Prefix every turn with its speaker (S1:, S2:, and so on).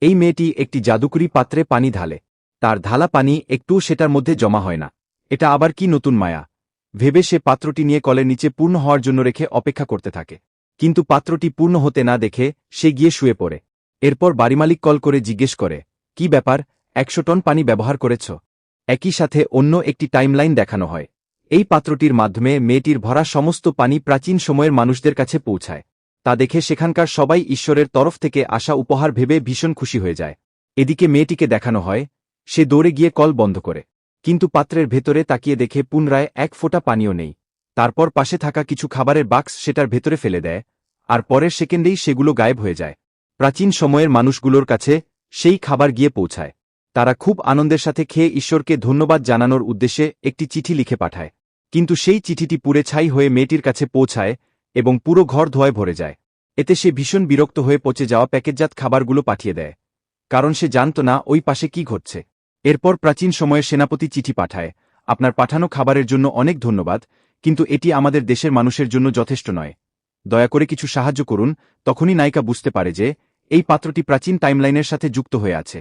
S1: এই মেয়েটি একটি জাদুকরি পাত্রে পানি ঢালে। তার ঢালা পানি একটুও সেটার মধ্যে জমা হয় না। এটা আবার কি নতুন মায়া ভেবে সে পাত্রটি নিয়ে কলের নিচে পূর্ণ হওয়ার জন্য রেখে অপেক্ষা করতে থাকে। কিন্তু পাত্রটি পূর্ণ হতে না দেখে সে গিয়ে শুয়ে পড়ে। এরপর বাড়িমালিক কল করে জিজ্ঞেস করে, কি ব্যাপার, ১০০ টন পানি ব্যবহার করেছ? একই সাথে অন্য একটি টাইমলাইন দেখানো হয়। এই পাত্রটির মাধ্যমে মেয়েটির ভরা সমস্ত পানি প্রাচীন সময়ের মানুষদের কাছে পৌঁছায়। তা দেখে সেখানকার সবাই ঈশ্বরের তরফ থেকে আসা উপহার ভেবে ভীষণ খুশি হয়ে যায়। এদিকে মেয়েটিকে দেখানো হয়, সে দৌড়ে গিয়ে কল বন্ধ করে। কিন্তু পাত্রের ভেতরে তাকিয়ে দেখে পুনরায় এক ফোঁটা পানিও নেই। তারপর পাশে থাকা কিছু খাবারের বাক্স সেটার ভেতরে ফেলে দেয়, আর পরের সেকেন্ডেই সেগুলো গায়েব হয়ে যায়। প্রাচীন সময়ের মানুষগুলোর কাছে সেই খাবার গিয়ে পৌঁছায়। তারা খুব আনন্দের সাথে খেয়ে ঈশ্বরকে ধন্যবাদ জানানোর উদ্দেশ্যে একটি চিঠি লিখে পাঠায়। কিন্তু সেই চিঠিটি পুড়ে ছাই হয়ে মেয়েটির কাছে পৌঁছায় এবং পুরো ঘর ধোঁয়ায় ভরে যায়। এতে সে ভীষণ বিরক্ত হয়ে পচে যাওয়া প্যাকেটজাত খাবারগুলো পাঠিয়ে দেয়, কারণ সে জানত না ওই পাশে কি ঘটছে। এরপর প্রাচীন সময়ের সেনাপতি চিঠি পাঠায়, আপনার পাঠানো খাবারের জন্য অনেক ধন্যবাদ, কিন্তু এটি আমাদের দেশের মানুষের জন্য যথেষ্ট নয়। দয়া করে কিছু সাহায্য করুন। তখনই নায়িকা বুঝতে পারে যে এই পাত্রটি প্রাচীন টাইমলাইনের সাথে যুক্ত হয়ে আছে।